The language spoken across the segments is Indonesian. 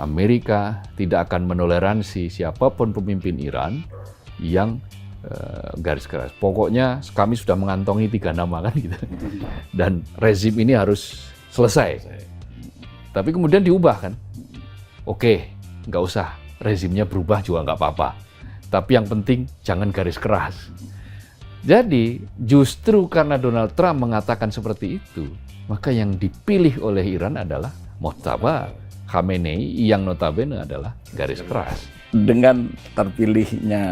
Amerika tidak akan menoleransi siapapun pemimpin Iran yang garis keras. Pokoknya kami sudah mengantongi 3 nama kan gitu. Dan rezim ini harus selesai. Tapi kemudian diubah kan. Oke, nggak usah rezimnya berubah juga nggak apa-apa. Tapi yang penting jangan garis keras. Jadi justru karena Donald Trump mengatakan seperti itu, maka yang dipilih oleh Iran adalah Mojtaba Khamenei yang notabene adalah garis keras. Dengan terpilihnya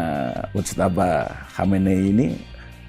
Mojtaba Khamenei ini,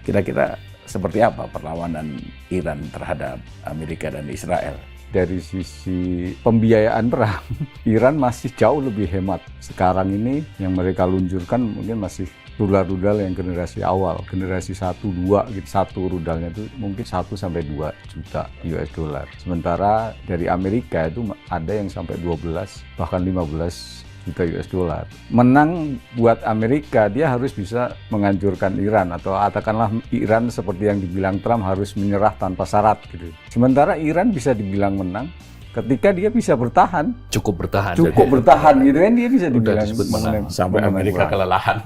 kira-kira seperti apa perlawanan Iran terhadap Amerika dan Israel? Dari sisi pembiayaan perang, Iran masih jauh lebih hemat. Sekarang ini yang mereka luncurkan mungkin masih rudal-rudal yang generasi awal, generasi 1, 2, gitu. Satu rudalnya itu mungkin 1 sampai 2 juta US dollar. Sementara dari Amerika itu ada yang sampai 12, bahkan 15 juta US dollar. Menang buat Amerika, dia harus bisa menghancurkan Iran, atau katakanlah Iran seperti yang dibilang Trump harus menyerah tanpa syarat gitu. Sementara Iran bisa dibilang menang ketika dia bisa bertahan. Cukup bertahan. Cukup bertahan gitu kan, dia bisa dibilang disebut menang. Sampai Amerika kelelahan.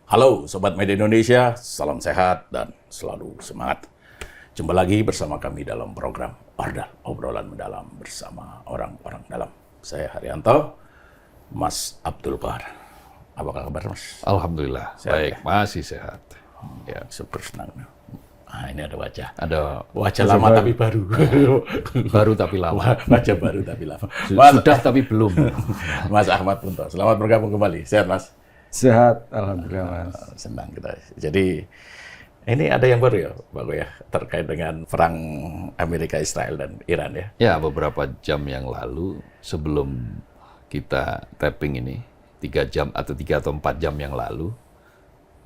Halo Sobat Media Indonesia, salam sehat dan selalu semangat. Jumpa lagi bersama kami dalam program Ordal, obrolan mendalam bersama orang-orang dalam. Saya Haryanto, Mas Abdul Qahar. Apa kabar Mas? Alhamdulillah, Sehat, baik, ya? masih sehat. Ya. Super senang. Ah, ini ada wajah. Ada Wajah lama tapi baru. baru tapi lama. Wajah baru tapi lama. Sudah tapi belum. Mas Ahmad Punto, selamat bergabung kembali. Sehat Mas? Sehat, alhamdulillah Mas. Senang kita. Jadi ini ada yang baru ya, Pak Go ya, terkait dengan perang Amerika, Israel, dan Iran ya? Ya, beberapa jam yang lalu sebelum kita tapping ini, 3 jam atau 3 atau 4 jam yang lalu,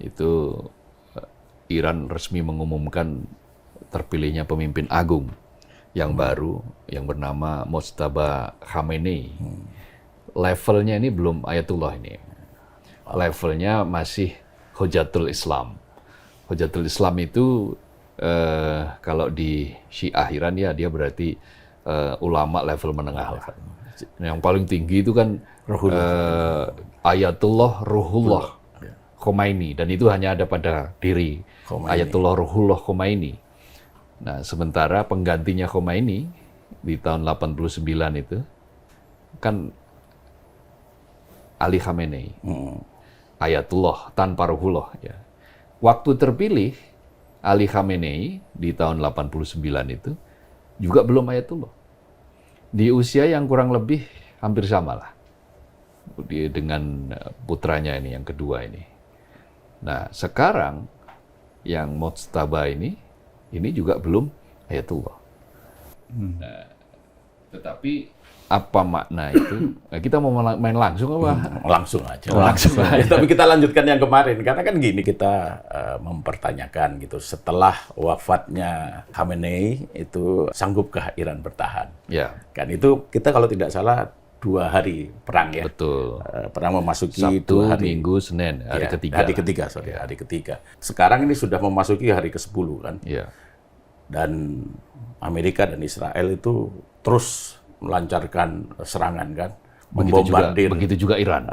itu Iran resmi mengumumkan terpilihnya pemimpin agung yang baru, yang bernama Mojtaba Khamenei. Levelnya ini belum Ayatullah ini. Levelnya masih Hojatul Islam. Hojatul Islam itu kalau di Syiah Iran ya dia berarti ulama level menengah lah. Yang paling tinggi itu kan Ayatullah Ruhullah Khomeini, dan itu hanya ada pada diri Ayatullah Ruhullah Khomeini. Nah, sementara penggantinya Khomeini di tahun 89 itu kan Ali Khamenei. Ayatullah tanpa Ruhullah ya. Waktu terpilih Ali Khamenei di tahun 89 itu juga belum Ayatullah. Di usia yang kurang lebih hampir sama lah dengan putranya ini yang kedua ini. Nah, sekarang yang Mojtaba ini juga belum Ayatullah. Nah, tetapi apa makna itu? Nah, kita mau main langsung apa? Langsung aja. Langsung aja. Tapi kita lanjutkan yang kemarin, karena kan gini, kita mempertanyakan gitu, setelah wafatnya Khamenei itu sanggupkah Iran bertahan? Ya. Kan itu kita kalau tidak salah 2 hari perang ya. Betul. Pernah memasuki Sabtu, 2 hari. Minggu, Senin, hari Ya, ketiga. Hari ketiga, sorry, hari ketiga. Sekarang ini sudah memasuki hari ke-10 kan. Ya. Dan Amerika dan Israel itu terus melancarkan serangan kan, membombardir Begitu juga Iran.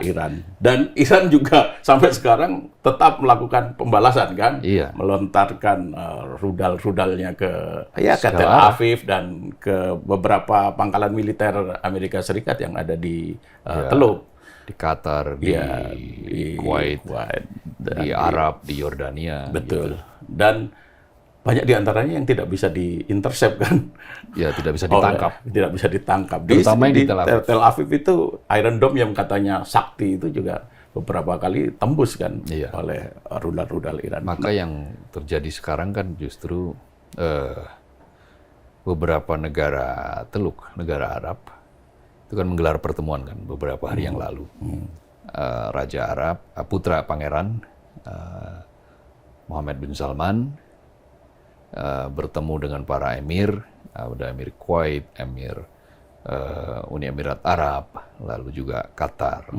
Iran. Dan Iran juga sampai sekarang tetap melakukan pembalasan kan, Iya. melontarkan rudal-rudalnya ke Tel Segala. Aviv dan ke beberapa pangkalan militer Amerika Serikat yang ada di Ya. Teluk. Di Qatar, di Ya, Kuwait, dan di Arab, di Yordania. betul. Dan banyak diantaranya yang tidak bisa diintercept kan. Ya, tidak bisa ditangkap. Tidak bisa ditangkap. Terutama yang di Tel Aviv. Tel Aviv itu Iron Dome yang katanya sakti itu juga beberapa kali tembus kan Iya. oleh rudal-rudal Iran. Maka yang terjadi sekarang kan justru beberapa negara Teluk, negara Arab, itu kan menggelar pertemuan kan beberapa hari yang lalu. Raja Arab, putra pangeran Mohammed bin Salman bertemu dengan para emir, ada emir Kuwait, emir Uni Emirat Arab, lalu juga Qatar.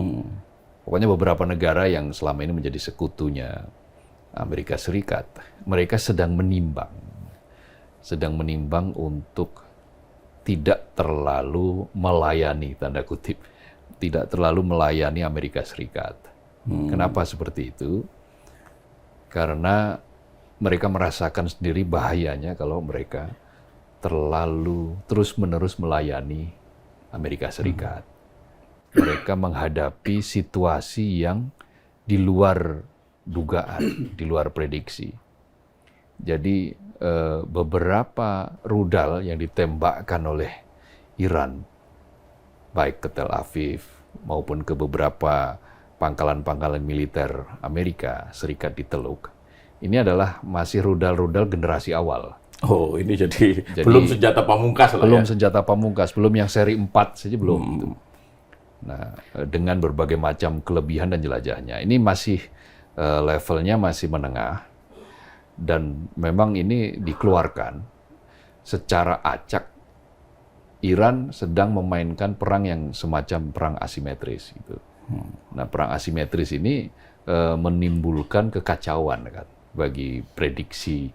Pokoknya beberapa negara yang selama ini menjadi sekutunya Amerika Serikat, mereka sedang menimbang sedang menimbang untuk tidak terlalu melayani, tanda kutip, tidak terlalu melayani Amerika Serikat. Kenapa seperti itu? Karena mereka merasakan sendiri bahayanya kalau mereka terlalu terus-menerus melayani Amerika Serikat. Mereka menghadapi situasi yang di luar dugaan, di luar prediksi. Jadi beberapa rudal yang ditembakkan oleh Iran, baik ke Tel Aviv maupun ke beberapa pangkalan-pangkalan militer Amerika Serikat di Teluk, ini adalah masih rudal-rudal generasi awal. Oh, ini jadi belum senjata pamungkas lah belum ya? senjata pamungkas, belum yang seri 4 saja belum. Nah, dengan berbagai macam kelebihan dan jelajahnya. Ini masih levelnya masih menengah, dan memang ini dikeluarkan secara acak. Iran sedang memainkan perang yang semacam perang asimetris gitu. Nah, perang asimetris ini menimbulkan kekacauan kan bagi prediksi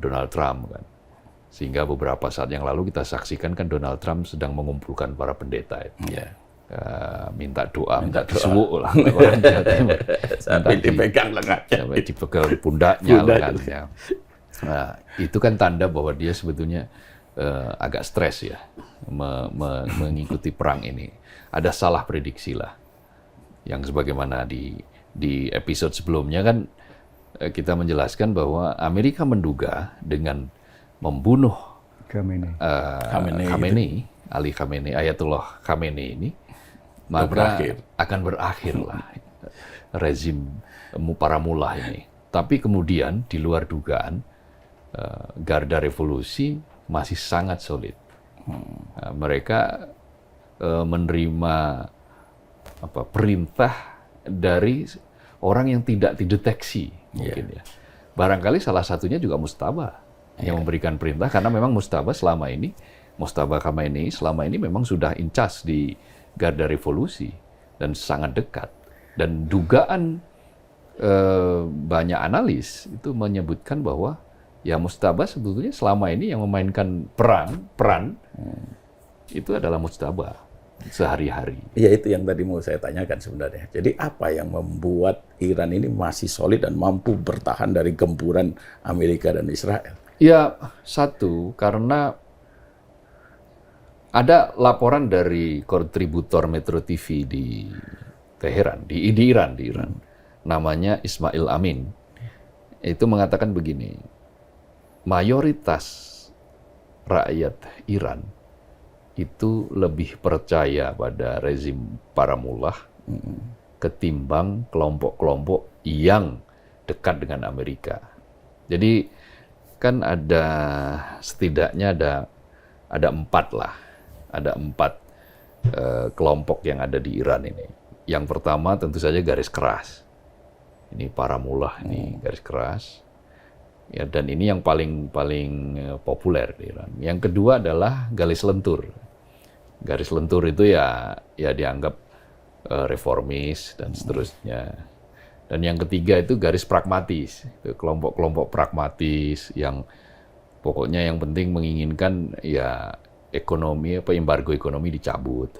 Donald Trump kan. Sehingga beberapa saat yang lalu kita saksikan kan Donald Trump sedang mengumpulkan para pendeta itu. Yeah. Minta doa, minta disuwuk lah orang Jawa Timur. Sampai dipegang lengannya. Sampai dipegang pundaknya, lengannya. Nah, itu kan tanda bahwa dia sebetulnya agak stres ya mengikuti perang ini. Ada salah prediksi lah. Yang sebagaimana di episode sebelumnya kan kita menjelaskan bahwa Amerika menduga dengan membunuh Khamenei, Ali Khamenei, Ayatullah Khamenei ini, maka akan berakhir lah rezim para mullah ini. Tapi kemudian di luar dugaan, garda revolusi masih sangat solid. Mereka menerima perintah dari orang yang tidak dideteksi mungkin ya. Barangkali salah satunya juga Mujtaba yang memberikan perintah, karena memang Mujtaba Khamenei selama ini memang sudah in charge di garda revolusi dan sangat dekat. Dan dugaan banyak analis itu menyebutkan bahwa ya Mujtaba sebetulnya selama ini yang memainkan peran itu adalah Mujtaba sehari-hari. Ya, itu yang tadi mau saya tanyakan sebenarnya. Jadi apa yang membuat Iran ini masih solid dan mampu bertahan dari gempuran Amerika dan Israel? Ya, satu, karena ada laporan dari kontributor Metro TV di Teheran, di Iran. Namanya Ismail Amin. Itu mengatakan begini, mayoritas rakyat Iran itu lebih percaya pada rezim para mullah ketimbang kelompok-kelompok yang dekat dengan Amerika. Jadi kan setidaknya ada 4 lah. Ada 4 kelompok yang ada di Iran ini. Yang pertama tentu saja garis keras. Ini para mullah ini garis keras. Ya, dan ini yang paling populer di Iran. Yang kedua adalah garis lentur. Garis lentur itu ya dianggap reformis dan seterusnya. Dan yang ketiga itu garis pragmatis. Kelompok-kelompok pragmatis yang pokoknya yang penting menginginkan ya ekonomi, embargo ekonomi dicabut.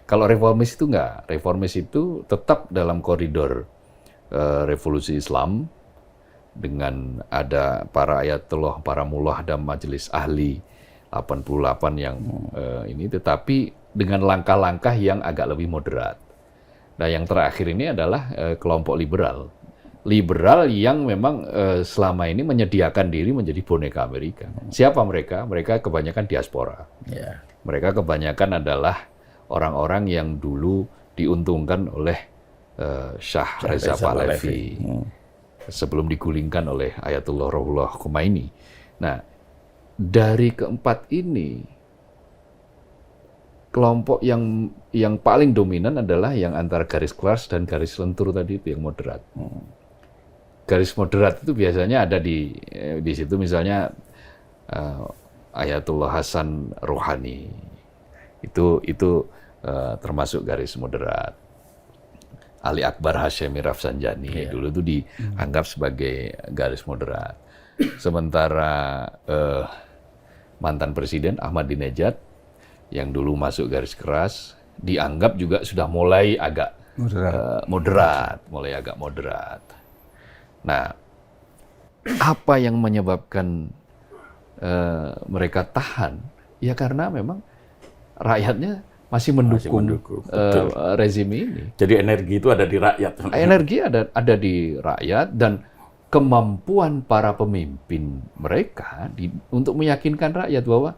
Kalau reformis itu enggak. Reformis itu tetap dalam koridor revolusi Islam, dengan ada para ayatullah, para mullah dan majelis ahli 88 yang ini, tetapi dengan langkah-langkah yang agak lebih moderat. Nah, yang terakhir ini adalah kelompok liberal. Liberal yang memang selama ini menyediakan diri menjadi boneka Amerika. Siapa mereka? Mereka kebanyakan diaspora. Yeah. Mereka kebanyakan adalah orang-orang yang dulu diuntungkan oleh Shah Reza Pahlavi. Sebelum digulingkan oleh Ayatullah Ruhollah Khomeini. Nah, dari keempat ini, kelompok yang paling dominan adalah yang antara garis keras dan garis lentur tadi itu, yang moderat. Garis moderat itu biasanya ada di situ, misalnya Ayatullah Hasan Rouhani. Itu termasuk garis moderat. Ali Akbar Hashemi Rafsanjani dulu itu dianggap sebagai garis moderat. Sementara mantan presiden Ahmadinejad yang dulu masuk garis keras dianggap juga sudah mulai agak moderat. Nah, apa yang menyebabkan mereka tahan? Ya karena memang rakyatnya masih mendukung rezim ini. Jadi energi itu ada di rakyat. Energi ada di rakyat, dan kemampuan para pemimpin mereka untuk meyakinkan rakyat bahwa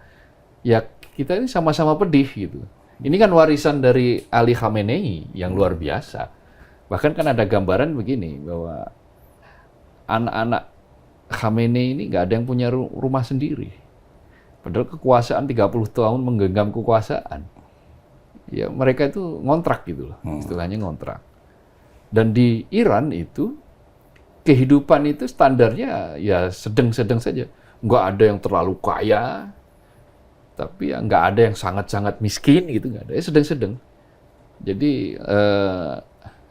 ya kita ini sama-sama pedih gitu. Ini kan warisan dari Ali Khamenei yang luar biasa. Bahkan kan ada gambaran begini, bahwa anak-anak Khamenei ini nggak ada yang punya rumah sendiri. Padahal kekuasaan 30 tahun menggenggam kekuasaan. Ya mereka itu ngontrak gitu loh, istilahnya ngontrak. Dan di Iran itu, kehidupan itu standarnya ya sedang-sedang saja. Nggak ada yang terlalu kaya, tapi ya nggak ada yang sangat-sangat miskin gitu, nggak ada, ya sedang-sedang. Jadi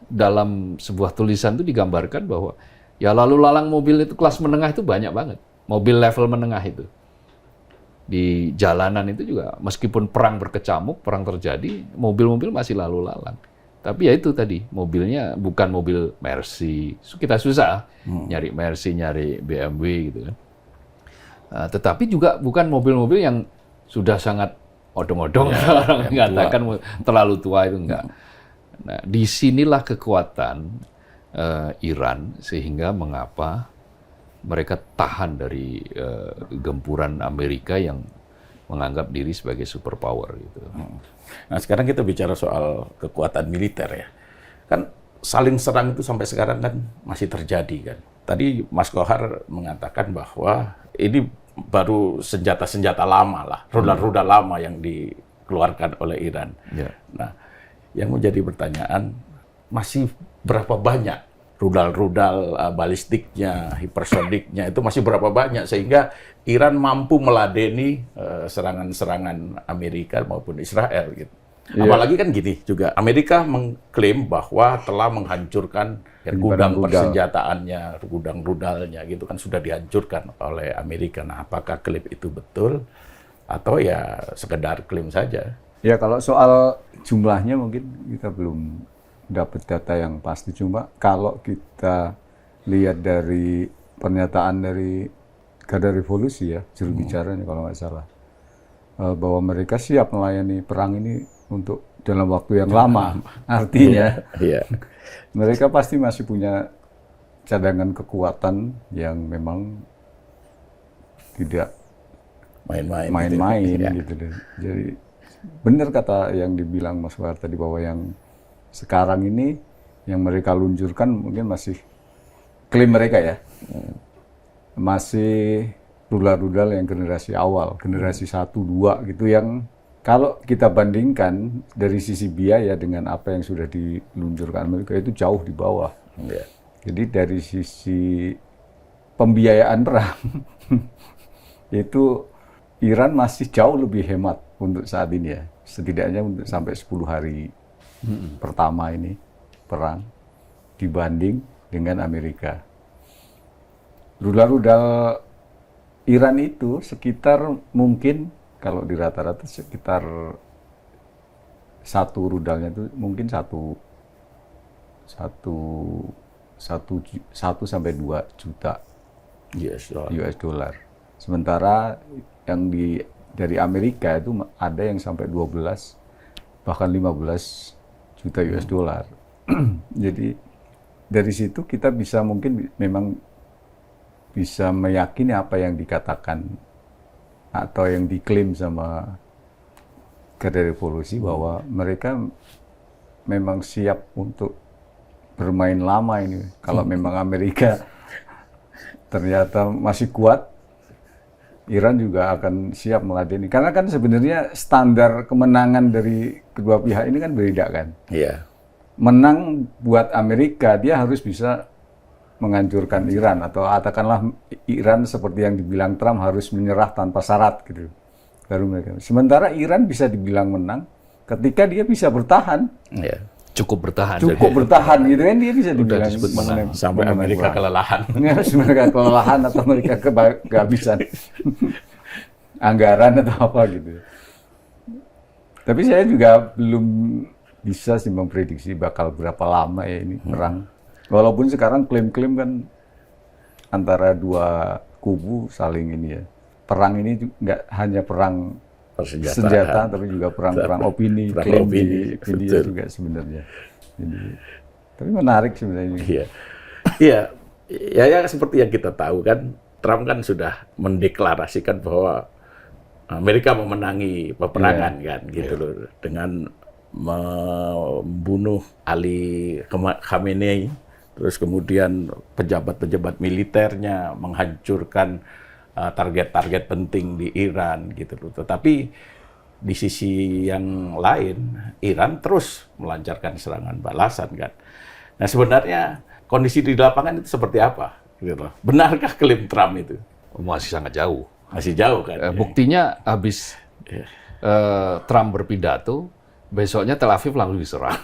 dalam sebuah tulisan itu digambarkan bahwa ya lalu lalang mobil itu kelas menengah itu banyak banget, mobil level menengah itu di jalanan itu juga, meskipun perang berkecamuk, perang terjadi, mobil-mobil masih lalu lalang. Tapi ya itu tadi, mobilnya bukan mobil Mercy, kita susah nyari Mercy, nyari BMW gitu kan. Tetapi juga bukan mobil-mobil yang sudah sangat odong-odong, orang mengatakan terlalu tua, itu enggak. Nah, disinilah kekuatan Iran, sehingga mengapa mereka tahan dari gempuran Amerika yang menganggap diri sebagai superpower gitu. Nah, sekarang kita bicara soal kekuatan militer ya. Kan saling serang itu sampai sekarang kan masih terjadi kan. Tadi Mas Kohar mengatakan bahwa ini baru senjata-senjata lama lah, rudal-rudal lama yang dikeluarkan oleh Iran. Yeah. Nah, yang menjadi pertanyaan, masih berapa banyak rudal-rudal balistiknya, hipersoniknya, itu masih berapa banyak sehingga Iran mampu meladeni serangan-serangan Amerika maupun Israel gitu. Yeah. Apalagi kan gini juga, Amerika mengklaim bahwa telah menghancurkan gudang persenjataannya, gudang rudalnya gitu kan sudah dihancurkan oleh Amerika. Nah, apakah klaim itu betul atau ya sekedar klaim saja? Ya kalau soal jumlahnya mungkin kita belum dapat data yang pasti, cuma kalau kita lihat dari pernyataan dari Garda Revolusi ya, juru bicaranya kalau nggak salah, bahwa mereka siap melayani perang ini untuk dalam waktu yang lama. Artinya mereka pasti masih punya cadangan kekuatan yang memang tidak main-main gitu. Jadi benar kata yang dibilang Mas Kohar tadi, bahwa yang sekarang ini yang mereka luncurkan mungkin masih klaim mereka ya, masih rudal-rudal yang generasi awal, generasi 1, 2 gitu, yang kalau kita bandingkan dari sisi biaya dengan apa yang sudah diluncurkan Amerika itu jauh di bawah. Jadi dari sisi pembiayaan perang itu Iran masih jauh lebih hemat untuk saat ini ya, setidaknya untuk sampai 10 hari pertama ini perang dibanding dengan Amerika. Rudal-rudal Iran itu sekitar mungkin kalau di rata-rata sekitar satu rudalnya itu mungkin satu sampai 2 juta US dollar. Sementara yang dari Amerika itu ada yang sampai 12 bahkan 15 juta US dollar. Jadi dari situ kita bisa mungkin memang bisa meyakini apa yang dikatakan atau yang diklaim sama Garda Revolusi, bahwa mereka memang siap untuk bermain lama ini. Kalau memang Amerika ternyata masih kuat, Iran juga akan siap meladeni. Karena kan sebenarnya standar kemenangan dari kedua pihak ini kan beda kan. Iya. Menang buat Amerika, dia harus bisa menghancurkan Iran, atau katakanlah Iran seperti yang dibilang Trump harus menyerah tanpa syarat gitu. Baru mereka. Sementara Iran bisa dibilang menang ketika dia bisa bertahan. Iya. cukup bertahan. cukup bertahan gitu kan, dia bisa Udah dibilang disebut menang. Sampai Amerika kelelahan. mereka kelelahan atau mereka kehabisan anggaran atau apa gitu. Tapi saya juga belum bisa sih memprediksi bakal berapa lama ya ini perang. Walaupun sekarang klaim-klaim kan antara dua kubu saling ini ya. Perang ini nggak hanya perang senjata, tapi juga perang opini, Perang klaim opini, di media betul. juga sebenarnya. Jadi, tapi menarik sebenarnya. Iya. Iya. Ya seperti yang kita tahu kan, Trump kan sudah mendeklarasikan bahwa Amerika memenangi peperangan kan gitu loh, dengan membunuh Ali Khamenei, terus kemudian pejabat-pejabat militernya, menghancurkan target-target penting di Iran gitu loh. Tetapi di sisi yang lain, Iran terus melancarkan serangan balasan kan. Nah sebenarnya kondisi di lapangan itu seperti apa? Gitu loh. Benarkah klaim Trump itu? Masih sangat jauh. Masih jauh kan? Buktinya habis Trump berpidato, besoknya Tel Aviv langsung diserang.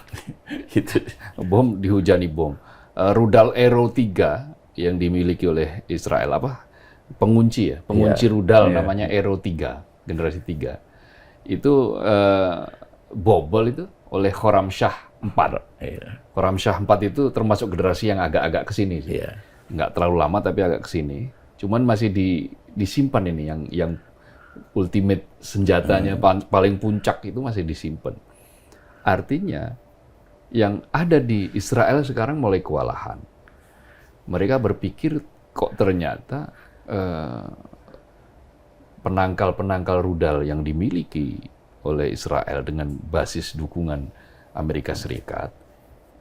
Gitu. Bom, dihujani bom. Rudal Arrow 3 yang dimiliki oleh Israel, pengunci rudal namanya Arrow 3, generasi 3. Itu bobol itu oleh Khorram Shah 4. Khorram Shah 4 itu termasuk generasi yang agak-agak kesini sih. Nggak terlalu lama tapi agak kesini. Cuman masih disimpan ini yang ultimate senjatanya paling puncak itu masih disimpan. Artinya yang ada di Israel sekarang mulai kewalahan. Mereka berpikir kok ternyata penangkal-penangkal rudal yang dimiliki oleh Israel dengan basis dukungan Amerika Serikat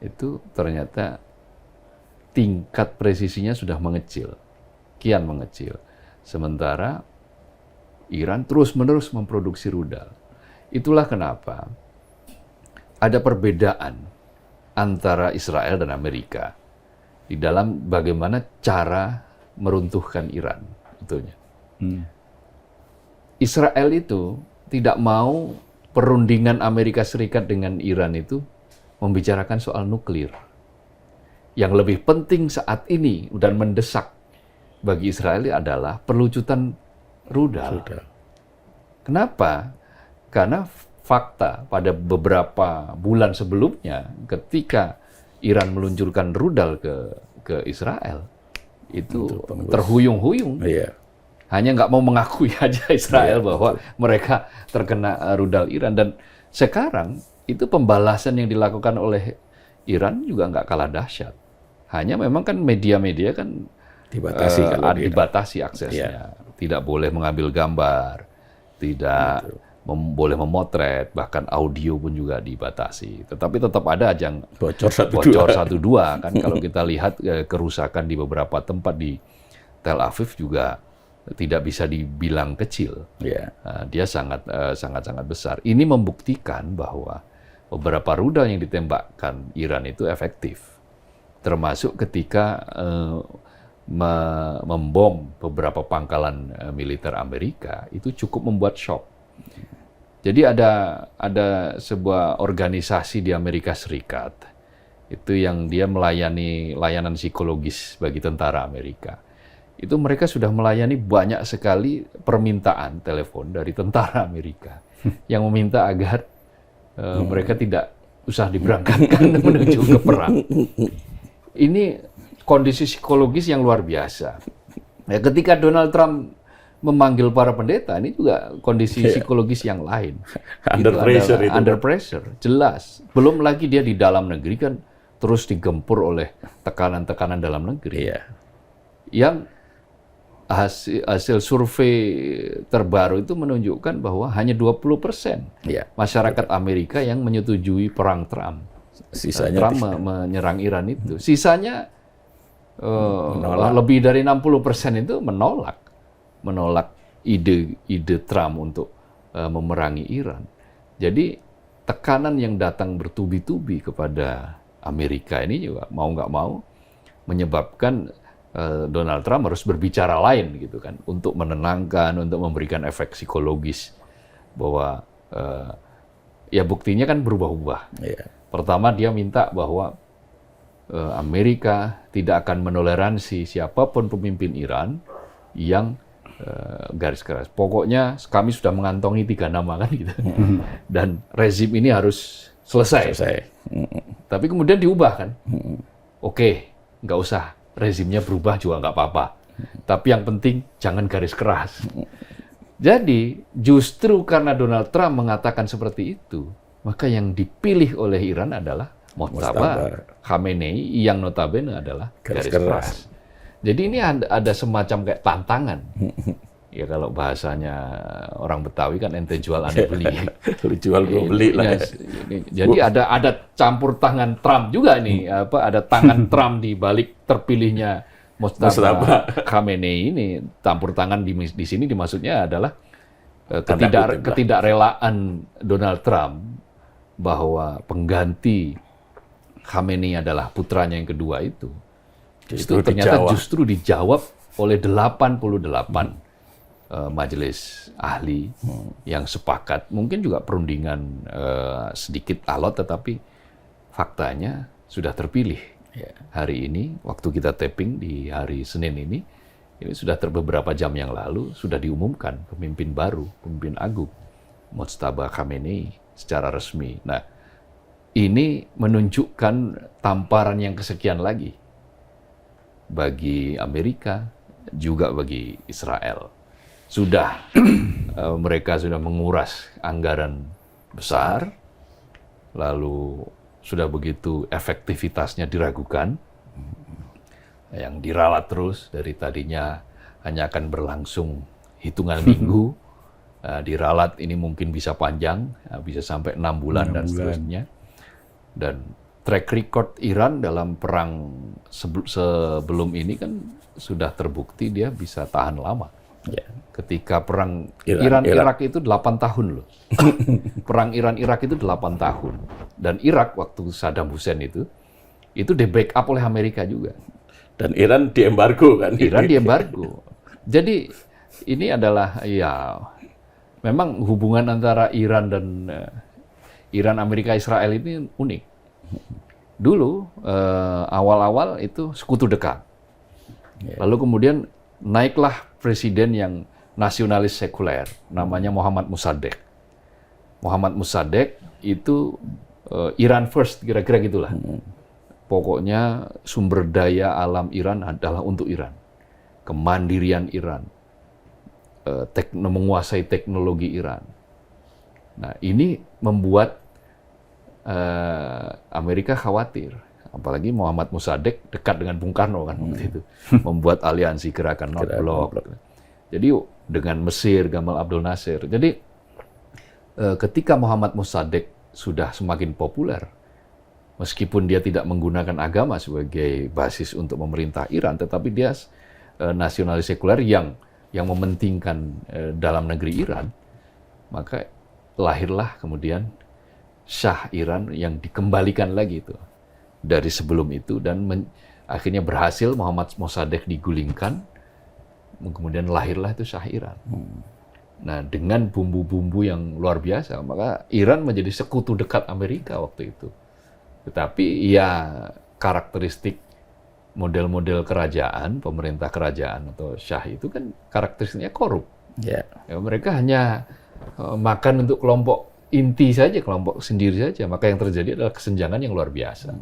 itu ternyata tingkat presisinya sudah mengecil, kian mengecil. Sementara Iran terus-menerus memproduksi rudal. Itulah kenapa ada perbedaan antara Israel dan Amerika di dalam bagaimana cara meruntuhkan Iran. Betulnya. Israel itu tidak mau perundingan Amerika Serikat dengan Iran itu membicarakan soal nuklir. Yang lebih penting saat ini dan mendesak bagi Israel adalah perlucutan rudal. Kenapa? Karena fakta pada beberapa bulan sebelumnya ketika Iran meluncurkan rudal ke Israel, itu terhuyung-huyung. Hanya nggak mau mengakui aja Israel bahwa mereka terkena rudal Iran. Dan sekarang itu pembalasan yang dilakukan oleh Iran juga nggak kalah dahsyat. Hanya memang kan media-media kan dibatasi aksesnya. Tidak boleh mengambil gambar, tidak boleh memotret, bahkan audio pun juga dibatasi. Tetapi tetap ada ajang bocor 1-2 kan. Kalau kita lihat kerusakan di beberapa tempat di Tel Aviv juga tidak bisa dibilang kecil. Dia sangat besar. Ini membuktikan bahwa beberapa rudal yang ditembakkan Iran itu efektif. Termasuk ketika membom beberapa pangkalan militer Amerika, itu cukup membuat shock. Jadi ada sebuah organisasi di Amerika Serikat itu yang dia melayani layanan psikologis bagi tentara Amerika. Itu mereka sudah melayani banyak sekali permintaan telepon dari tentara Amerika yang meminta agar mereka tidak usah diberangkatkan menuju ke perang. Ini kondisi psikologis yang luar biasa. Ya, ketika Donald Trump memanggil para pendeta, ini juga kondisi psikologis yang lain. Under pressure, jelas. Belum lagi dia di dalam negeri kan terus digempur oleh tekanan-tekanan dalam negeri. Yang hasil survei terbaru itu menunjukkan bahwa hanya 20% masyarakat Amerika yang menyetujui perang Trump. Sisanya Trump menyerang Iran itu. Sisanya lebih dari 60% itu menolak ide Trump untuk memerangi Iran. Jadi tekanan yang datang bertubi-tubi kepada Amerika ini juga mau nggak mau menyebabkan Donald Trump harus berbicara lain gitu kan, untuk menenangkan, untuk memberikan efek psikologis bahwa ya buktinya kan berubah-ubah. Pertama, dia minta bahwa Amerika tidak akan menoleransi siapapun pemimpin Iran yang garis keras. Pokoknya kami sudah mengantongi 3 nama kan gitu. Dan rezim ini harus selesai. Tapi kemudian diubah kan. Oke, nggak usah rezimnya berubah juga nggak apa-apa. Tapi yang penting jangan garis keras. Jadi justru karena Donald Trump mengatakan seperti itu, maka yang dipilih oleh Iran adalah Mojtaba Khamenei yang notabene adalah garis keras. Jadi ini ada semacam kayak tantangan. Ya kalau bahasanya orang Betawi kan ente jual ane beli. Jual beli lah. Jadi ada campur tangan Trump juga nih, ada tangan Trump di balik terpilihnya Mojtaba Khamenei ini. Campur tangan di sini dimaksudnya adalah ketidakrelaan Donald Trump bahwa pengganti Khamenei adalah putranya yang kedua itu ternyata justru dijawab oleh 88 majelis ahli yang sepakat. Mungkin juga perundingan sedikit alot, tetapi faktanya sudah terpilih hari ini. Waktu kita taping di hari Senin ini sudah beberapa jam yang lalu sudah diumumkan pemimpin baru, pemimpin agung Mojtaba Khamenei secara resmi. Nah, ini menunjukkan tamparan yang kesekian lagi bagi Amerika, juga bagi Israel. Mereka sudah menguras anggaran besar, lalu sudah begitu efektivitasnya diragukan, yang diralat terus dari tadinya hanya akan berlangsung hitungan minggu, diralat ini mungkin bisa panjang, bisa sampai 6 bulan dan seterusnya. Dan track record Iran dalam perang sebelum ini kan sudah terbukti dia bisa tahan lama. Ketika perang Iran-Irak itu 8 tahun loh. Perang Iran-Irak itu 8 tahun. Dan Irak waktu Saddam Hussein itu di-backup oleh Amerika juga. Dan Iran diembargo kan? Iran diembargo. Jadi ini adalah memang hubungan antara Iran dan Iran, Amerika, Israel ini unik. Dulu awal-awal itu sekutu dekat. Lalu kemudian naiklah presiden yang nasionalis sekuler, namanya Mohammad Mossadegh. Mohammad Mossadegh itu Iran first, kira-kira gitulah. Pokoknya sumber daya alam Iran adalah untuk Iran. Kemandirian Iran. Menguasai teknologi Iran. Nah, ini membuat Amerika khawatir. Apalagi Mohammad Mossadegh dekat dengan Bung Karno kan waktu itu. Membuat aliansi gerakan North Block. Jadi dengan Mesir, Gamal Abdel Nasser. Jadi ketika Mohammad Mossadegh sudah semakin populer, meskipun dia tidak menggunakan agama sebagai basis untuk memerintah Iran, tetapi dia nasionalis sekuler yang mementingkan dalam negeri Iran, maka lahirlah kemudian Shah Iran yang dikembalikan lagi itu dari sebelum itu, dan akhirnya berhasil Mohammad Mossadegh digulingkan, kemudian lahirlah itu Shah Iran. Nah, dengan bumbu-bumbu yang luar biasa, maka Iran menjadi sekutu dekat Amerika waktu itu. Tetapi karakteristik model-model kerajaan, pemerintah kerajaan atau Shah itu kan karakteristiknya korup. Mereka hanya makan untuk kelompok inti saja, kelompok sendiri saja. Maka yang terjadi adalah kesenjangan yang luar biasa.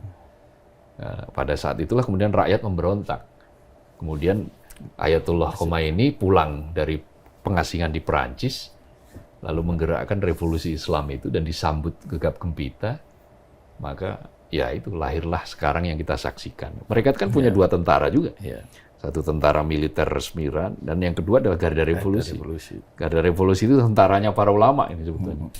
Pada saat itulah kemudian rakyat memberontak. Kemudian Ayatollah Khomeini pulang dari pengasingan di Perancis, lalu menggerakkan revolusi Islam itu dan disambut gegap gempita. Maka itu lahirlah sekarang yang kita saksikan. Mereka kan punya 2 tentara juga. Satu tentara militer resmi Iran, dan yang kedua adalah Garda Revolusi. Garda Revolusi itu tentaranya para ulama ini sebetulnya.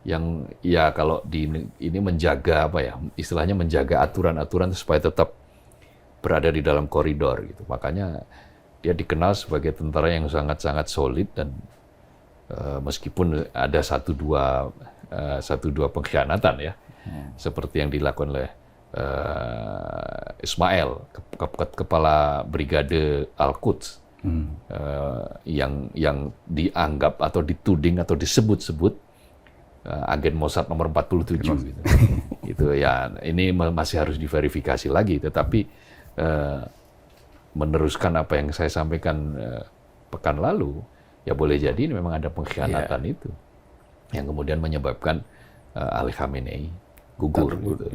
Yang kalau ini menjaga istilahnya menjaga aturan-aturan supaya tetap berada di dalam koridor gitu. Makanya dia dikenal sebagai tentara yang sangat-sangat solid, dan meskipun ada satu dua pengkhianatan seperti yang dilakukan oleh Ismail, kepala Brigade Al-Quds, yang dianggap atau dituding atau disebut-sebut agen Mossad nomor 47 gitu. gitu ya. Ini masih harus diverifikasi lagi, tetapi meneruskan apa yang saya sampaikan pekan lalu, ya boleh jadi ini memang ada pengkhianatan itu yang kemudian menyebabkan Ali Khamenei gugur gitu.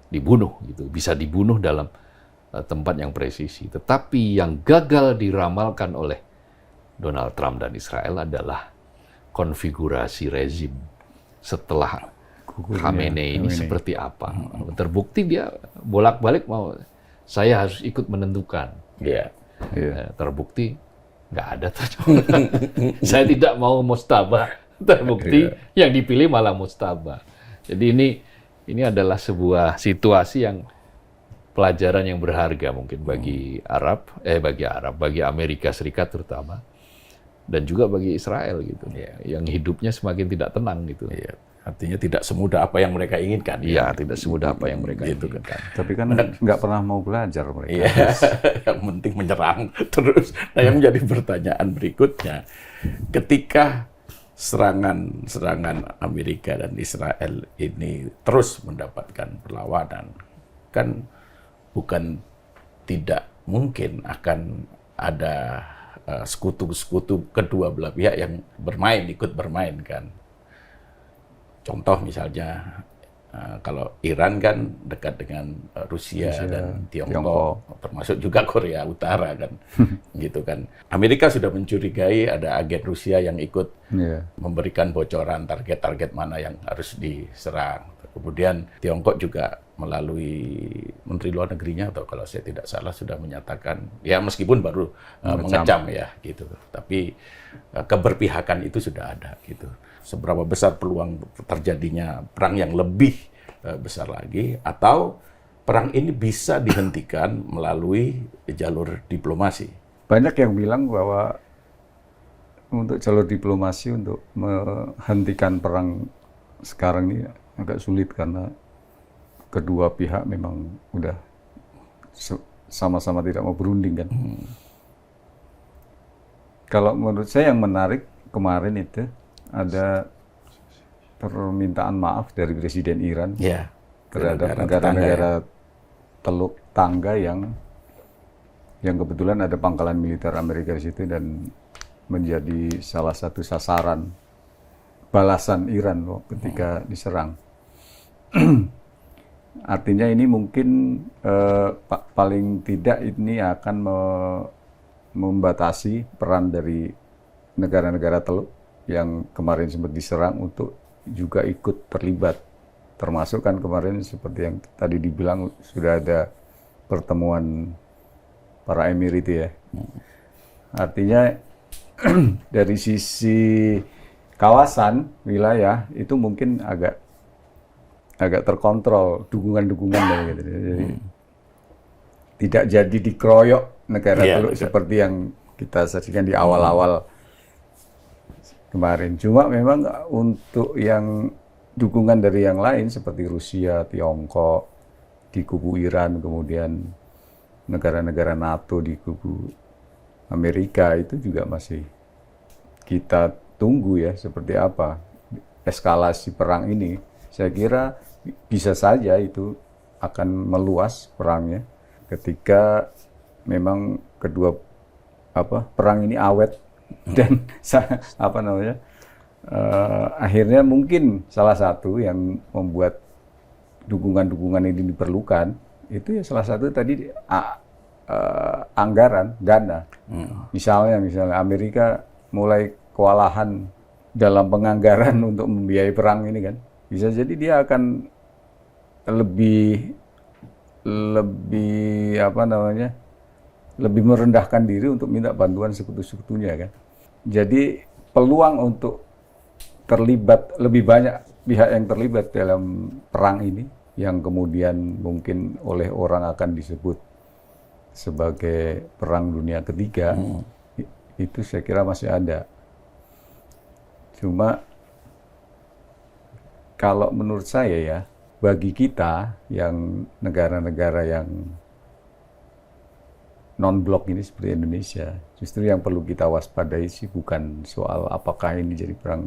Dibunuh gitu, bisa dibunuh dalam tempat yang presisi. Tetapi yang gagal diramalkan oleh Donald Trump dan Israel adalah konfigurasi rezim setelah Khamenei ini seperti apa. Terbukti dia bolak-balik mau, saya harus ikut menentukan. Terbukti nggak ada tuh. Saya tidak mau mustabah. Terbukti yang dipilih malah mustabah. Jadi ini adalah sebuah situasi yang pelajaran yang berharga mungkin bagi bagi Amerika Serikat terutama, dan juga bagi Israel gitu, yang hidupnya semakin tidak tenang gitu. Artinya tidak semudah apa yang mereka inginkan. Tidak semudah apa yang mereka inginkan. Tapi kan nggak pernah mau belajar mereka. Yang penting menyerang terus. Nah, yang menjadi pertanyaan berikutnya, ketika serangan Amerika dan Israel ini terus mendapatkan perlawanan, kan bukan tidak mungkin akan ada sekutu-sekutu kedua belah pihak yang ikut bermain kan. Contoh misalnya kalau Iran kan dekat dengan Rusia dan Tiongkok, termasuk juga Korea Utara kan, gitu kan. Amerika sudah mencurigai ada agen Rusia yang ikut memberikan bocoran target-target mana yang harus diserang. Kemudian Tiongkok juga melalui Menteri Luar Negerinya, atau kalau saya tidak salah sudah menyatakan, ya meskipun baru mengecam ya gitu, tapi keberpihakan itu sudah ada gitu. Seberapa besar peluang terjadinya perang yang lebih besar lagi, atau perang ini bisa dihentikan melalui jalur diplomasi? Banyak yang bilang bahwa untuk jalur diplomasi untuk menghentikan perang sekarang ini agak sulit karena kedua pihak memang udah sama-sama tidak mau berunding kan. Kalau menurut saya yang menarik kemarin itu ada permintaan maaf dari Presiden Iran terhadap negara-negara Teluk Tangga yang kebetulan ada pangkalan militer Amerika di situ dan menjadi salah satu sasaran balasan Iran ketika diserang. Artinya ini mungkin paling tidak ini akan membatasi peran dari negara-negara Teluk yang kemarin sempat diserang untuk juga ikut terlibat. Termasuk kan kemarin seperti yang tadi dibilang sudah ada pertemuan para emir itu ya. Artinya dari sisi kawasan, wilayah itu mungkin agak terkontrol dukungan-dukungan gitu. Jadi tidak jadi dikeroyok negara Teluk seperti yang kita saksikan di awal-awal kemarin. Cuma memang untuk yang dukungan dari yang lain seperti Rusia, Tiongkok di kubu Iran, kemudian negara-negara NATO di kubu Amerika itu juga masih kita tunggu ya seperti apa eskalasi perang ini. Saya kira bisa saja itu akan meluas perangnya ketika memang kedua perang ini awet dan akhirnya mungkin salah satu yang membuat dukungan-dukungan ini diperlukan itu ya salah satu tadi anggaran dana. Misalnya Amerika mulai kewalahan dalam penganggaran untuk membiayai perang ini kan, bisa jadi dia akan lebih merendahkan diri untuk minta bantuan sekutu-sekutunya kan. Jadi peluang untuk terlibat lebih banyak pihak yang terlibat dalam perang ini yang kemudian mungkin oleh orang akan disebut sebagai perang dunia ketiga, itu saya kira masih ada. Cuma kalau menurut saya ya, bagi kita yang negara-negara yang non-blok ini seperti Indonesia, justru yang perlu kita waspadai sih bukan soal apakah ini jadi perang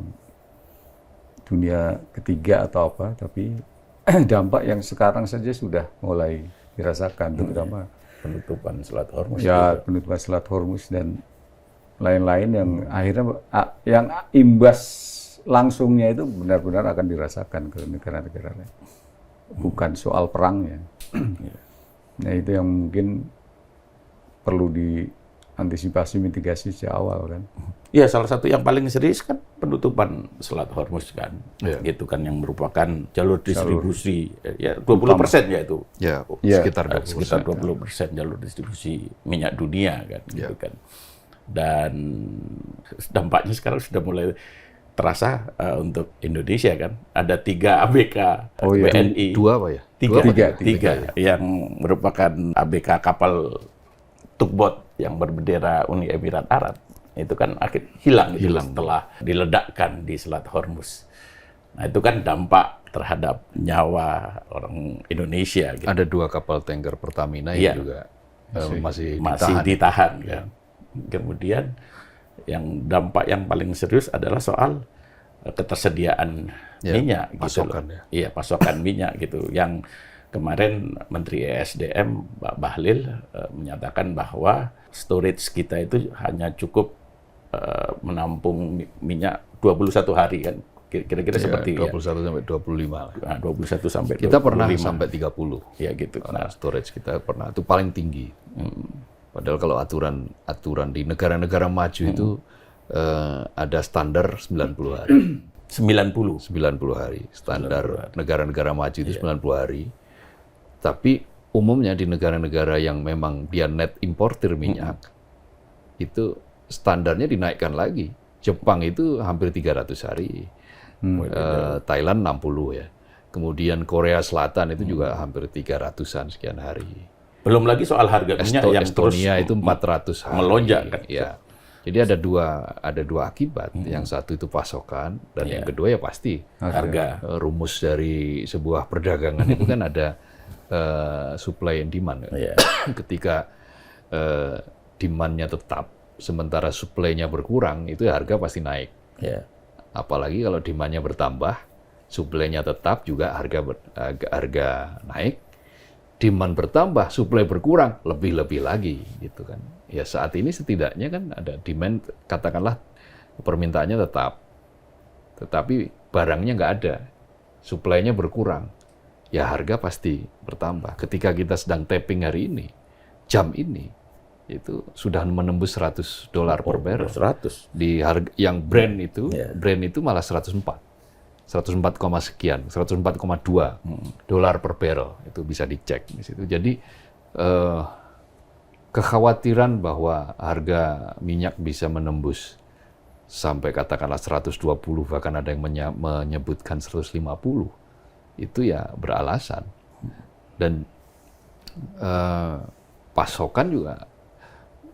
dunia ketiga atau apa, tapi dampak yang sekarang saja sudah mulai dirasakan, terutama Penutupan Selat Hormuz. ya penutupan Selat Hormuz dan lain-lain yang akhirnya yang imbas langsungnya itu benar-benar akan dirasakan ke negara-negara lain. Bukan soal perangnya. Nah itu yang mungkin perlu diantisipasi mitigasi sejak awal kan. Ya, salah satu yang paling serius kan penutupan Selat Hormuz kan, Ya. gitu kan, yang merupakan jalur distribusi, ya 20% ya itu, Ya, Ya. sekitar 20%. sekitar 20% jalur distribusi minyak dunia kan, gitu kan. Dan dampaknya sekarang sudah mulai terasa untuk Indonesia kan, ada 3 ABK Oh, iya. WNI, Dua apa ya? tiga yang merupakan ABK kapal tugboat yang berbendera Uni Emirat Arab. Itu kan hilang setelah diledakkan di Selat Hormuz. Nah, itu kan dampak terhadap nyawa orang Indonesia. Gitu. Ada 2 kapal tanker Pertamina Iya. yang juga masih Masih ditahan. ditahan kan. Kemudian yang dampak yang paling serius adalah soal ketersediaan Ya, minyak pasokan, gitu loh. Iya, pasokan minyak gitu. Yang kemarin Menteri ESDM Pak Bahlil menyatakan bahwa storage kita itu hanya cukup menampung minyak 21 hari kan. Kira-kira Ya, seperti 21 sampai 25 lah. ya. Nah, 21 sampai 25. Kita pernah sampai 30. Ya gitu. Nah, storage kita pernah itu paling tinggi. Padahal kalau aturan di negara-negara maju itu ada standar 90 hari. 90. 90 hari. Standar negara-negara maju itu 90 hari. Tapi umumnya di negara-negara yang memang dia net importer minyak, itu standarnya dinaikkan lagi. Jepang itu hampir 300 hari. Thailand 60 ya. Kemudian Korea Selatan itu juga hampir 300-an sekian hari. Belum lagi soal harga minyak yang Estonia terus itu 400 hari. melonjak kan. Ya. Jadi ada dua akibat. Yang satu itu pasokan dan yang kedua ya pasti Harga. rumus dari sebuah perdagangan itu kan ada supply and demand. Iya. Ketika demand-nya tetap sementara supply-nya berkurang, itu harga pasti naik. Ya. Apalagi kalau demand-nya bertambah, supply-nya tetap juga harga naik. Demand bertambah, supply berkurang, lebih-lebih lagi gitu kan. Ya saat ini setidaknya kan ada demand, katakanlah permintaannya tetap, tetapi barangnya nggak ada, supply-nya berkurang, ya harga pasti bertambah. Ketika kita sedang tapping hari ini, jam ini, itu sudah menembus $100 per barrel. 100. Di harga yang Brent itu, Yeah. Brent itu malah 104 sekian, 104,2 dolar per barrel, itu bisa dicek di situ. Jadi kekhawatiran bahwa harga minyak bisa menembus sampai katakanlah 120, bahkan ada yang menyebutkan 150, itu ya beralasan. Dan pasokan juga,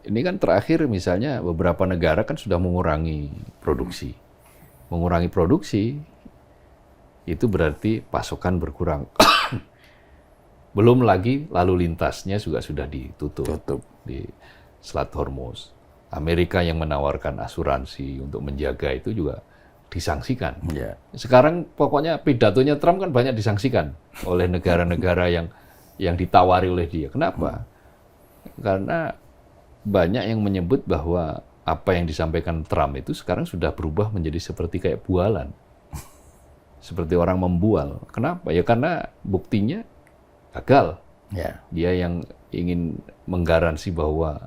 ini kan terakhir misalnya beberapa negara kan sudah mengurangi produksi. Mengurangi produksi, itu berarti pasokan berkurang. Belum lagi lalu lintasnya juga sudah ditutup di Selat Hormuz. Amerika yang menawarkan asuransi untuk menjaga itu juga disangsikan. Ya. Sekarang pokoknya pidatonya Trump kan banyak disangsikan oleh negara-negara yang ditawari oleh dia. Kenapa? Karena banyak yang menyebut bahwa apa yang disampaikan Trump itu sekarang sudah berubah menjadi seperti kayak bualan. Seperti orang membual. Kenapa? Ya karena buktinya gagal. Ya. Dia yang ingin menggaransi bahwa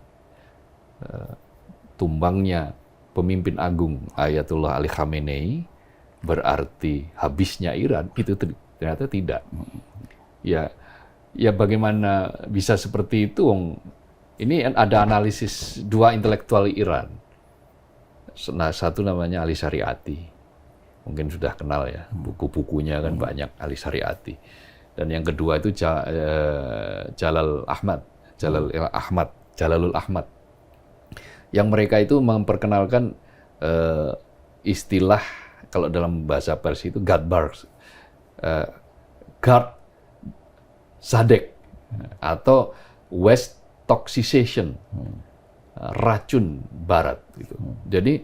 tumbangnya pemimpin agung Ayatollah Ali Khamenei berarti habisnya Iran, itu ternyata tidak. Ya bagaimana bisa seperti itu? Ini ada analisis dua intelektual Iran. Nah, satu namanya Ali Shariati. Mungkin sudah kenal ya, buku-bukunya kan banyak, Ali Shariati. Dan yang kedua itu Jalalul Ahmad. Yang mereka itu memperkenalkan istilah, kalau dalam bahasa Persia itu Gard Zadek atau West Toxicization, racun Barat. Gitu. Jadi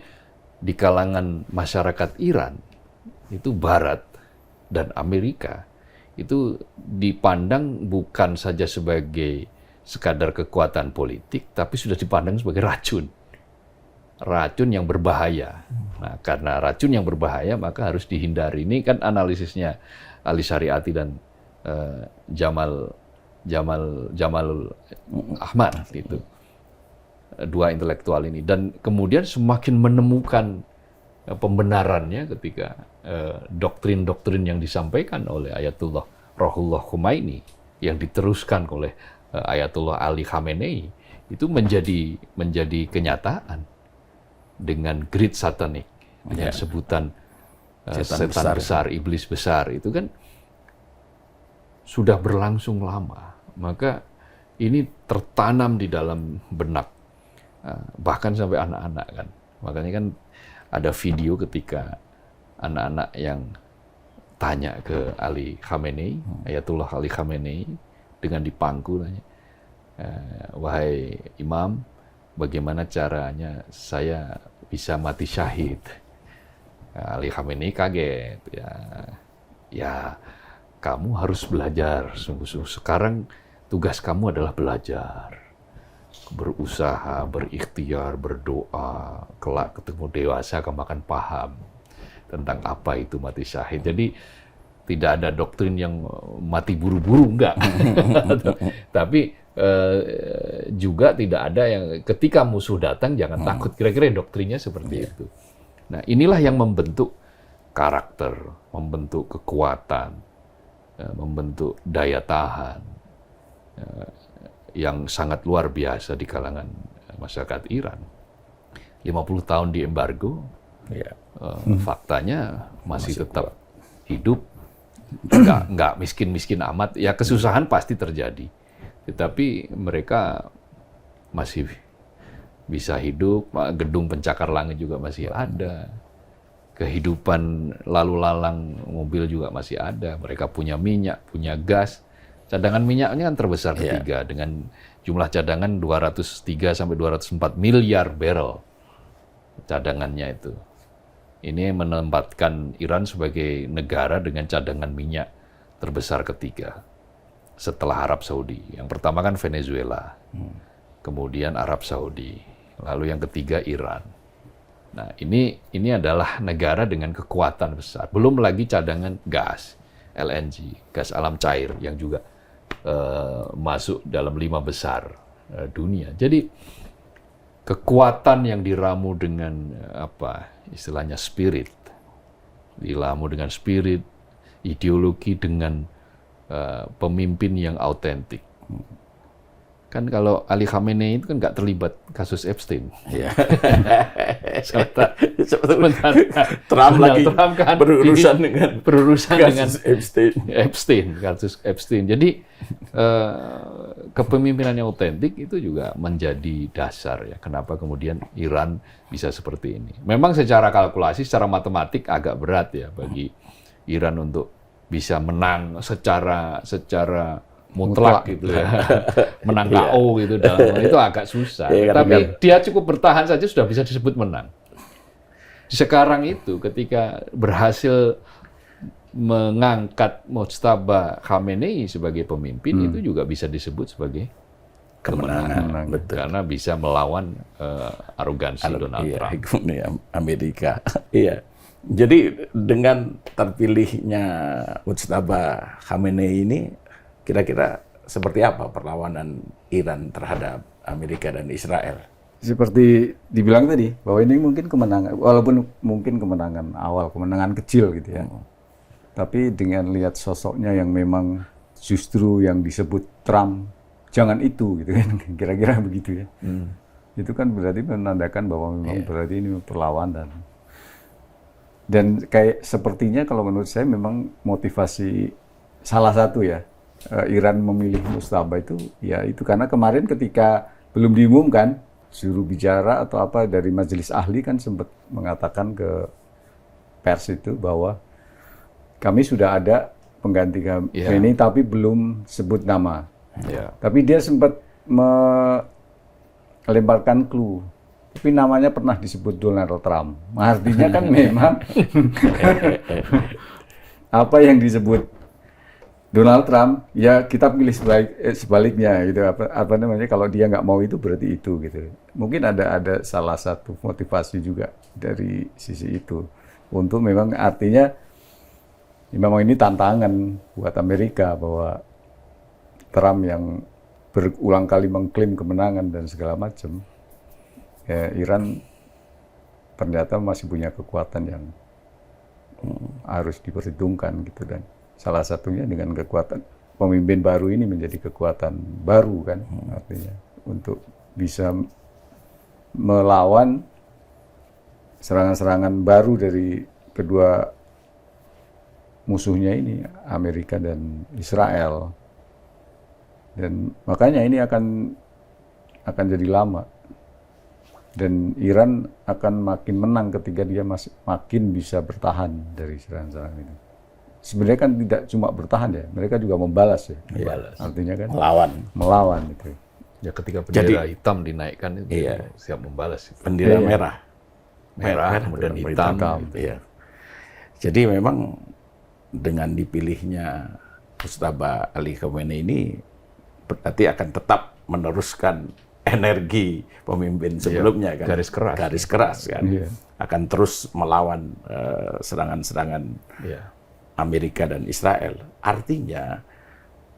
di kalangan masyarakat Iran itu Barat dan Amerika itu dipandang bukan saja sebagai sekadar kekuatan politik, tapi sudah dipandang sebagai racun. Racun yang berbahaya. Nah, karena racun yang berbahaya maka harus dihindari. Ini kan analisisnya Ali Syariati dan Jamal Ahmad itu. Dua intelektual ini. Dan kemudian semakin menemukan pembenarannya ketika doktrin-doktrin yang disampaikan oleh Ayatullah Ruhollah Khomeini yang diteruskan oleh Ayatullah Ali Khamenei itu menjadi kenyataan dengan great satanic, dengan sebutan setan besar, iblis besar, itu kan sudah berlangsung lama. Maka ini tertanam di dalam benak, bahkan sampai anak-anak kan. Makanya kan ada video ketika anak-anak yang tanya ke Ali Khamenei, Ayatullah Ali Khamenei, dengan dipangku nanya, wahai Imam, bagaimana caranya saya bisa mati syahid? Ali Khamenei kaget. Ya, kamu harus belajar sungguh-sungguh. Sekarang tugas kamu adalah belajar, berusaha, berikhtiar, berdoa. Kelak ketemu dewasa kamu akan paham tentang apa itu mati syahid. Jadi tidak ada doktrin yang mati buru-buru, enggak. Tapi juga tidak ada yang ketika musuh datang jangan takut. Kira-kira doktrinnya seperti itu. Nah, inilah yang membentuk karakter, membentuk kekuatan, membentuk daya tahan yang sangat luar biasa di kalangan masyarakat Iran. 50 tahun di embargo, faktanya masih tetap hidup, nggak miskin-miskin amat. Ya kesusahan pasti terjadi. Tetapi mereka masih bisa hidup, gedung pencakar langit juga masih ada, kehidupan lalu lalang mobil juga masih ada, mereka punya minyak, punya gas, cadangan minyaknya kan terbesar ketiga dengan jumlah cadangan 203 sampai 204 miliar barrel cadangannya itu. Ini menempatkan Iran sebagai negara dengan cadangan minyak terbesar ketiga. Setelah Arab Saudi. Yang pertama kan Venezuela, kemudian Arab Saudi, lalu yang ketiga Iran. Nah, ini adalah negara dengan kekuatan besar. Belum lagi cadangan gas, LNG, gas alam cair yang juga masuk dalam 5 besar dunia. Jadi kekuatan yang diramu dengan istilahnya spirit, diramu dengan spirit, ideologi dengan pemimpin yang autentik. Kan kalau Ali Khamenei itu kan nggak terlibat kasus Epstein. Iya. Trump kan berurusan dengan kasus Epstein. Jadi kepemimpinan yang autentik itu juga menjadi dasar ya kenapa kemudian Iran bisa seperti ini. Memang secara kalkulasi, secara matematik agak berat ya bagi Iran untuk bisa menang secara mutlak gitu ya. Menang KO gitu itu agak susah. Tapi dia cukup bertahan saja sudah bisa disebut menang. Sekarang itu ketika berhasil mengangkat Mojtaba Khamenei sebagai pemimpin itu juga bisa disebut sebagai kemenangan. Betul. Karena bisa melawan arogansi Donald Trump. Amerika. Iya. Jadi dengan terpilihnya Mojtaba Khamenei ini, kira-kira seperti apa perlawanan Iran terhadap Amerika dan Israel? Seperti dibilang tadi, bahwa ini mungkin kemenangan, walaupun mungkin kemenangan awal, kemenangan kecil gitu ya. Tapi dengan lihat sosoknya yang memang justru yang disebut Trump, jangan itu gitu kan, kira-kira begitu ya. Itu kan berarti menandakan bahwa memang berarti ini perlawanan. Dan kayak sepertinya kalau menurut saya memang motivasi salah satu ya Iran memilih Mojtaba itu ya itu karena kemarin ketika belum diumumkan juru bicara atau apa dari majelis ahli kan sempat mengatakan ke pers itu bahwa kami sudah ada pengganti ini tapi belum sebut nama. Tapi dia sempat melemparkan clue. Tapi namanya pernah disebut Donald Trump. Artinya kan memang apa yang disebut Donald Trump, ya kita pilih sebaliknya gitu. Apa namanya? Kalau dia nggak mau itu berarti itu gitu. Mungkin ada salah satu motivasi juga dari sisi itu untuk memang artinya memang ini tantangan buat Amerika bahwa Trump yang berulang kali mengklaim kemenangan dan segala macam, ya, Iran ternyata masih punya kekuatan yang harus diperhitungkan gitu, dan salah satunya dengan kekuatan pemimpin baru ini menjadi kekuatan baru kan, artinya untuk bisa melawan serangan-serangan baru dari kedua musuhnya ini, Amerika dan Israel. Dan makanya ini akan jadi lama. Dan Iran akan makin menang ketika dia makin bisa bertahan dari serangan-serangan ini. Sebenarnya kan tidak cuma bertahan ya, mereka juga membalas ya. Membalas. Artinya kan Melawan gitu. Ya ketika bendera hitam dinaikkan itu siap membalas. Bendera merah, kemudian hitam. Iya. Jadi memang dengan dipilihnya Mujtaba Ali Khamenei ini berarti akan tetap meneruskan energi pemimpin sebelumnya kan, garis keras kan, akan terus melawan serangan-serangan Amerika dan Israel. Artinya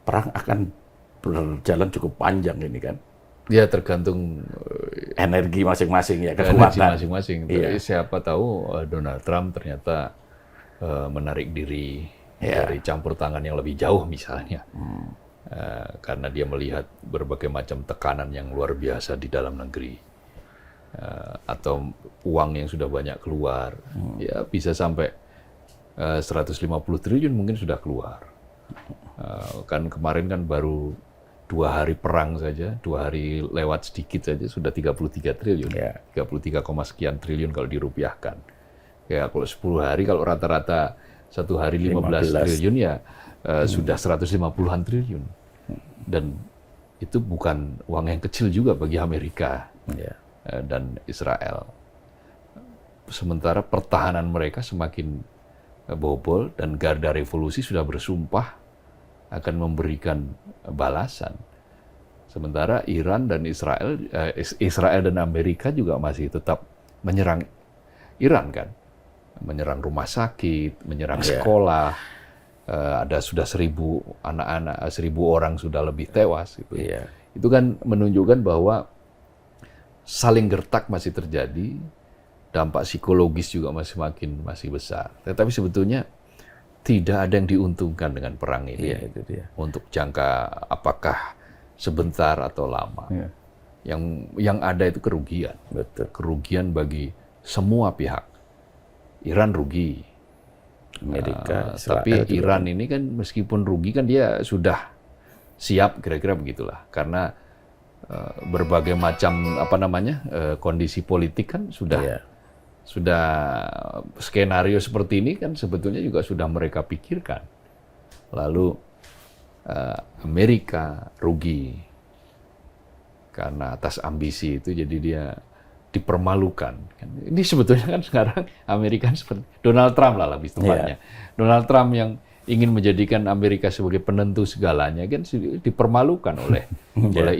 perang akan berjalan cukup panjang ini kan. Ya tergantung energi masing-masing ya, kekuatan energi masing-masing. Siapa tahu Donald Trump ternyata menarik diri dari campur tangan yang lebih jauh misalnya. Karena dia melihat berbagai macam tekanan yang luar biasa di dalam negeri, atau uang yang sudah banyak keluar, ya bisa sampai 150 triliun mungkin sudah keluar. Kan kemarin kan baru 2 hari perang saja, 2 hari lewat sedikit saja sudah 33 triliun, 33, sekian triliun kalau dirupiahkan. Ya kalau 10 hari, kalau rata-rata 1 hari 15 triliun ya sudah 150-an triliun. Dan itu bukan uang yang kecil juga bagi Amerika dan Israel. Sementara pertahanan mereka semakin bobol dan garda revolusi sudah bersumpah akan memberikan balasan. Sementara Iran dan Israel dan Amerika juga masih tetap menyerang Iran kan, menyerang rumah sakit, menyerang sekolah. Ada sudah 1.000 anak-anak, 1.000 orang sudah lebih tewas gitu. Itu kan menunjukkan bahwa saling gertak masih terjadi, dampak psikologis juga masih besar. Tetapi sebetulnya tidak ada yang diuntungkan dengan perang ini. Itu dia. Untuk jangka apakah sebentar atau lama. Yang ada itu kerugian. Betul. Kerugian bagi semua pihak. Iran rugi. Amerika, tapi Iran ini kan meskipun rugi kan dia sudah siap, kira-kira begitulah, karena berbagai macam kondisi politik kan sudah skenario seperti ini kan sebetulnya juga sudah mereka pikirkan. Lalu Amerika rugi karena atas ambisi itu, jadi dia dipermalukan. Ini sebetulnya kan sekarang Amerika seperti Donald Trump lah lebih tepatnya. Donald Trump yang ingin menjadikan Amerika sebagai penentu segalanya kan dipermalukan oleh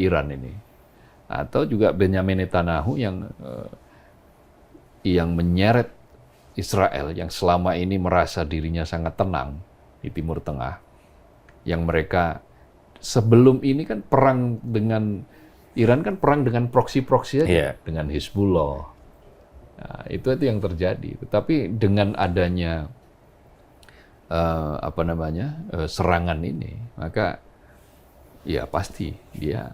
Iran ini. Atau juga Benjamin Netanyahu yang menyeret Israel yang selama ini merasa dirinya sangat tenang di Timur Tengah. Yang mereka sebelum ini kan perang dengan Iran kan perang dengan proksi-proksi aja, dengan Hizbullah. Nah, itu yang terjadi. Tetapi dengan adanya serangan ini, maka ya pasti dia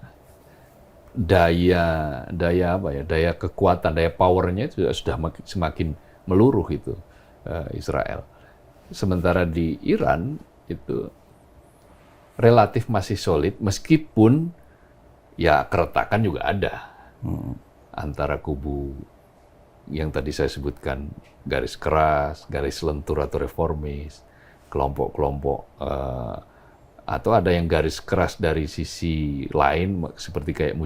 daya kekuatan, daya powernya itu sudah semakin meluruh itu Israel. Sementara di Iran itu relatif masih solid, meskipun ya keretakan juga ada antara kubu yang tadi saya sebutkan, garis keras, garis lentur atau reformis, kelompok-kelompok, atau ada yang garis keras dari sisi lain seperti kayak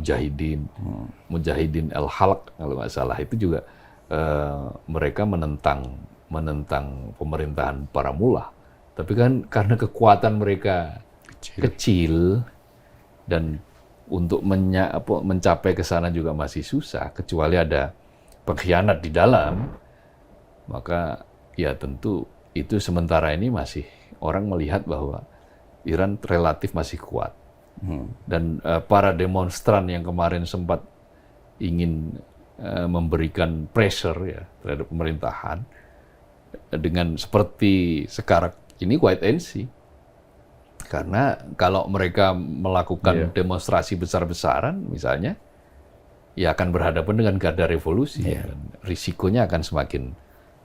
Mujahidin al-Halq kalau nggak salah, itu juga mereka menentang pemerintahan para mullah. Tapi kan karena kekuatan mereka kecil dan untuk mencapai ke sana juga masih susah, kecuali ada pengkhianat di dalam, maka ya tentu itu sementara ini masih orang melihat bahwa Iran relatif masih kuat. Dan para demonstran yang kemarin sempat ingin memberikan pressure ya terhadap pemerintahan dengan seperti sekarang ini wait and see. Karena kalau mereka melakukan demonstrasi besar-besaran misalnya, ya akan berhadapan dengan garda revolusi. Dan risikonya akan semakin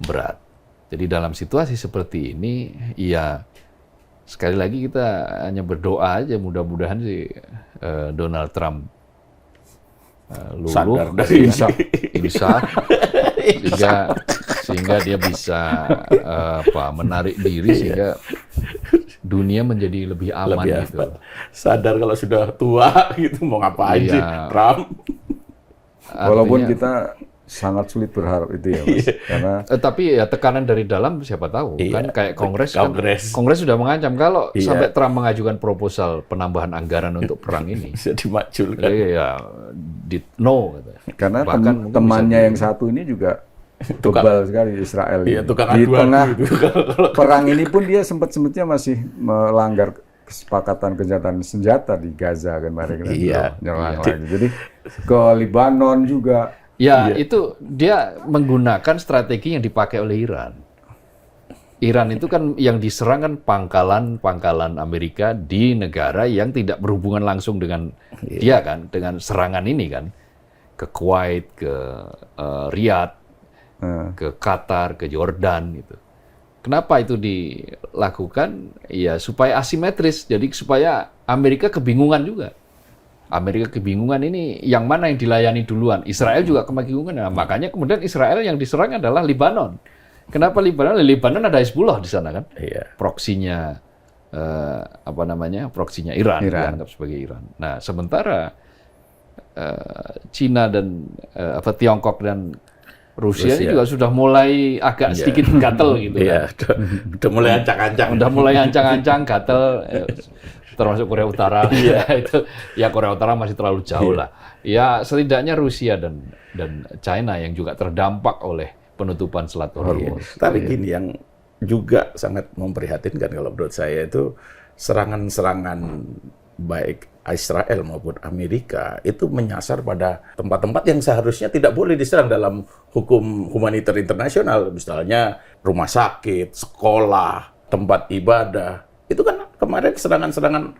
berat. Jadi dalam situasi seperti ini, ya sekali lagi kita hanya berdoa aja mudah-mudahan sih Donald Trump luluh dari insaf sehingga dia bisa menarik diri sehingga dunia menjadi lebih aman gitu. Sadar kalau sudah tua gitu mau ngapain sih Trump. Walaupun kita sangat sulit berharap itu ya Mas. Karena tapi ya tekanan dari dalam siapa tahu kan kayak Kongres sudah mengancam kalau sampai Trump mengajukan proposal penambahan anggaran untuk perang ini bisa dimajukan. Ya no gitu. Karena temannya yang satu ini juga tebal sekali Israel. Iya, di tengah perang ini pun dia sempat-sempatnya masih melanggar kesepakatan gencatan senjata di Gaza kan kemarin nyerang lagi. Jadi ke Lebanon juga. Itu dia menggunakan strategi yang dipakai oleh Iran. Iran itu kan yang diserang kan pangkalan Amerika di negara yang tidak berhubungan langsung dengan dia kan, dengan serangan ini kan, ke Kuwait, ke Riyadh, ke Qatar, ke Yordan gitu. Kenapa itu dilakukan? Ya supaya asimetris, jadi supaya Amerika kebingungan juga. Amerika kebingungan ini yang mana yang dilayani duluan. Israel juga kebingungan. Nah, makanya kemudian Israel yang diserang adalah Lebanon. Kenapa Lebanon? Lebanon ada Hezbollah di sana kan. Proksinya proksinya Iran dianggap sebagai Iran. Nah, sementara Cina dan Tiongkok dan Rusia ini juga sudah mulai agak sedikit gatel gitu kan. Udah mulai ancang-ancang. Udah mulai ancang-ancang, gatel, termasuk Korea Utara. Itu ya Korea Utara masih terlalu jauh lah. Ya setidaknya Rusia dan China yang juga terdampak oleh penutupan Selat Hormuz. Tapi gini yang juga sangat memprihatinkan kalau menurut saya itu serangan-serangan baik Israel maupun Amerika itu menyasar pada tempat-tempat yang seharusnya tidak boleh diserang dalam hukum humaniter internasional, misalnya rumah sakit, sekolah, tempat ibadah. Itu kan kemarin serangan-serangan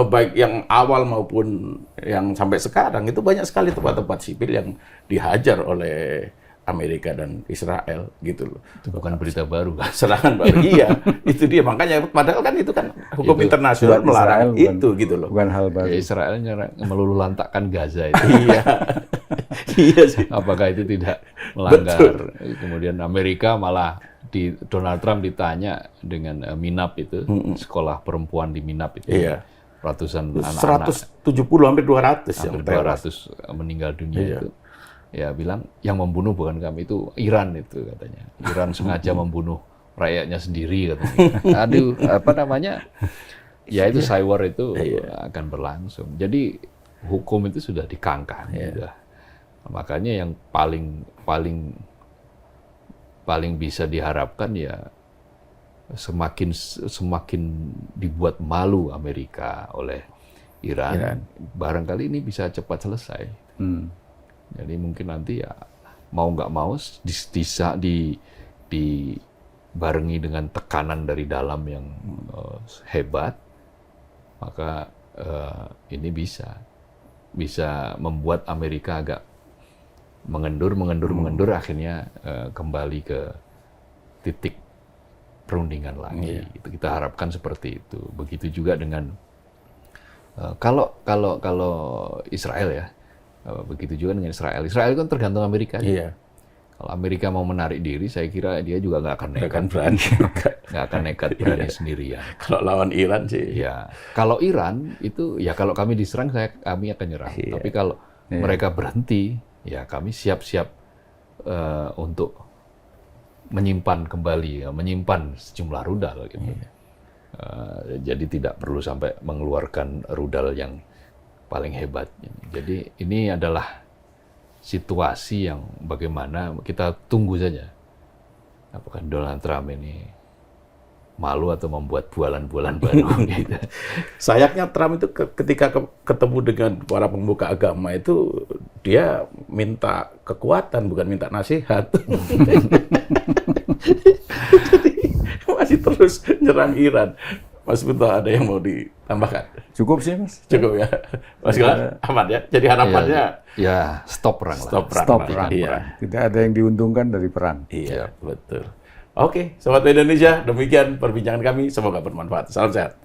baik yang awal maupun yang sampai sekarang itu banyak sekali tempat-tempat sipil yang dihajar oleh Amerika dan Israel gitu loh. Itu bukan berita baru kan? Serangan baru, iya. Itu dia, makanya padahal kan itu kan hukum internasional melarang Israel, itu gitu loh. Bukan hal baru. Israel meluluh lantakkan Gaza itu. Iya sih. Apakah itu tidak melanggar? Kemudian Amerika malah Donald Trump ditanya dengan Minap itu, sekolah perempuan di Minap itu. Ratusan anak-anak. 170 hampir 200 yang 200 meninggal dunia itu. Ya bilang yang membunuh bukan kami, itu Iran itu katanya. Iran sengaja membunuh rakyatnya sendiri katanya. Aduh, ya itu cyber itu akan berlangsung. Jadi hukum itu sudah dikangkang. Makanya yang paling bisa diharapkan ya semakin dibuat malu Amerika oleh Iran. Barangkali ini bisa cepat selesai. Jadi mungkin nanti ya mau nggak mau dibarengi dengan tekanan dari dalam yang hebat, maka ini bisa membuat Amerika agak mengendur, akhirnya kembali ke titik perundingan lagi. Itu kita harapkan seperti itu. Begitu juga dengan kalau Israel ya. Begitu juga dengan Israel. Israel kan tergantung Amerika. Kalau Amerika mau menarik diri, saya kira dia juga nggak akan nekat berani sendirian. Kalau lawan Iran sih. Ya, kalau Iran itu ya kalau kami diserang, kami akan nyerang. Tapi kalau mereka berhenti, ya kami siap-siap untuk menyimpan kembali, menyimpan sejumlah rudal gitu. Jadi tidak perlu sampai mengeluarkan rudal yang paling hebat. Jadi ini adalah situasi yang bagaimana kita tunggu saja. Apakah Donald Trump ini malu atau membuat bualan-bualan baru gitu. Sayangnya Trump itu ketika ketemu dengan para pemuka agama itu dia minta kekuatan bukan minta nasihat. Jadi masih terus nyerang Iran. Mas Kunto, ada yang mau ditambahkan? Cukup sih, Mas. Cukup ya. Mas Gilang, aman ya. Jadi harapannya ya stop perang lah. stop perang. Stop perang. Iya. Tidak ada yang diuntungkan dari perang. Iya, betul. Oke, Sobat Indonesia, demikian perbincangan kami. Semoga bermanfaat. Salam sehat.